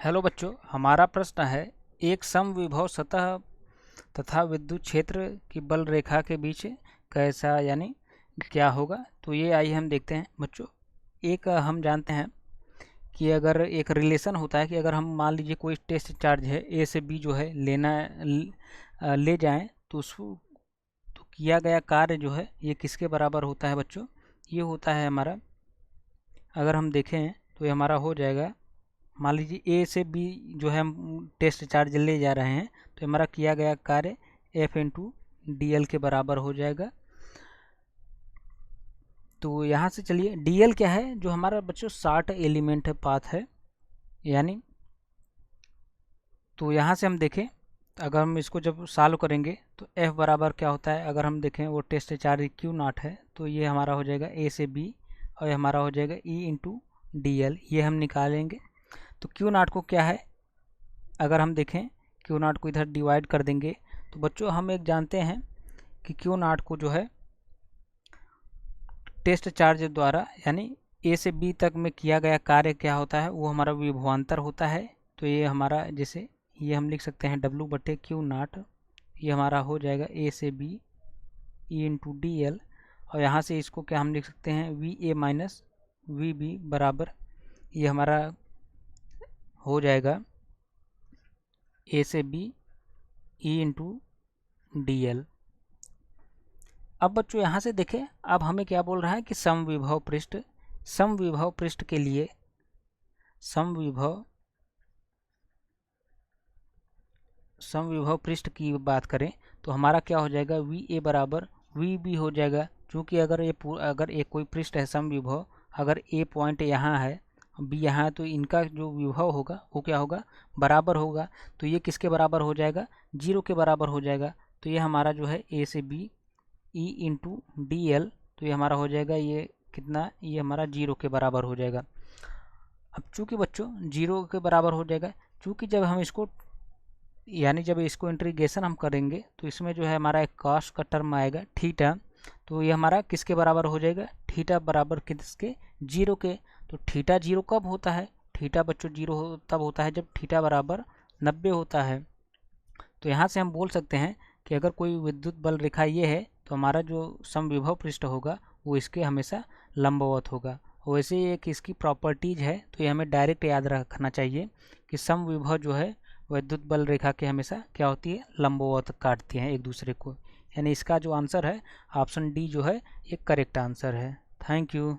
Hello बच्चों, हमारा प्रश्न है एक समविभव सतह तथा विद्युत क्षेत्र की बल रेखा के बीच कैसा यानी क्या होगा। तो ये आइए हम देखते हैं बच्चों। एक हम जानते हैं कि अगर एक रिलेशन होता है कि अगर हम मान लीजिए कोई टेस्ट चार्ज है ए से बी जो है ले जाएं तो उसको तो किया गया कार्य जो है ये किसके बराबर होता है बच्चों। ये होता है हमारा, अगर हम देखें तो ये हमारा हो जाएगा, मान लीजिए ए से बी जो है हम टेस्ट चार्ज ले जा रहे हैं तो हमारा किया गया कार्य एफ इंटू डी एल के बराबर हो जाएगा। तो यहाँ से चलिए डी एल क्या है, जो हमारा बच्चों शार्ट एलिमेंट है, पाथ है यानी। तो यहाँ से हम देखें, अगर हम इसको जब सॉल्व करेंगे तो एफ बराबर क्या होता है, अगर हम देखें वो टेस्ट चार्ज क्यू नॉट है तो ये हमारा हो जाएगा ए से बी और ये हमारा हो जाएगा ई इंटू डी एल, ये हम निकालेंगे। तो क्यू नॉट को क्या है, अगर हम देखें क्यू नॉट को इधर डिवाइड कर देंगे तो बच्चों हम एक जानते हैं कि क्यू नॉट को जो है टेस्ट चार्ज द्वारा यानी ए से बी तक में किया गया कार्य क्या होता है, वो हमारा विभवांतर होता है। तो ये हमारा जैसे ये हम लिख सकते हैं डब्लू बटे क्यू नॉट, ये हमारा हो जाएगा ए से B E into D L, और यहाँ से इसको क्या हम लिख सकते हैं V A minus V B बराबर, ये हमारा हो जाएगा ए से B E into D L. अब बच्चों यहाँ से देखें, अब हमें क्या बोल रहा है कि समविभव पृष्ठ के लिए समविभव पृष्ठ की बात करें तो हमारा क्या हो जाएगा वी ए बराबर वी बी हो जाएगा। क्योंकि अगर एक कोई पृष्ठ है समविभव, अगर ए पॉइंट यहाँ है बी यहाँ है तो इनका जो विभव होगा वो क्या होगा, बराबर होगा। तो ये किसके बराबर हो जाएगा, 0 के बराबर हो जाएगा। तो ये हमारा जो है ए से B E into D L, तो ये हमारा हो जाएगा ये कितना, ये हमारा 0 के बराबर हो जाएगा। अब चूंकि बच्चों 0 के बराबर हो जाएगा, चूंकि जब हम इसको यानी जब इसको इंटीग्रेशन हम करेंगे तो इसमें जो है हमारा एक कॉस का टर्म आएगा थीटा, तो ये हमारा किसके बराबर हो जाएगा, थीटा बराबर किसके, 0 के। तो थीटा 0 कब होता है, थीटा बच्चों 0 तब होता है जब थीटा बराबर 90 होता है। तो यहाँ से हम बोल सकते हैं कि अगर कोई विद्युत बल रेखा ये है तो हमारा जो समविभव पृष्ठ होगा वो इसके हमेशा लंबवत होगा। वैसे ही एक इसकी प्रॉपर्टीज है, तो ये हमें डायरेक्ट याद रखना चाहिए कि समविभव जो है विद्युत बल रेखा के हमेशा क्या होती है, लंबवत काटती हैं एक दूसरे को। यानी इसका जो आंसर है ऑप्शन डी जो है ये करेक्ट आंसर है। Thank you.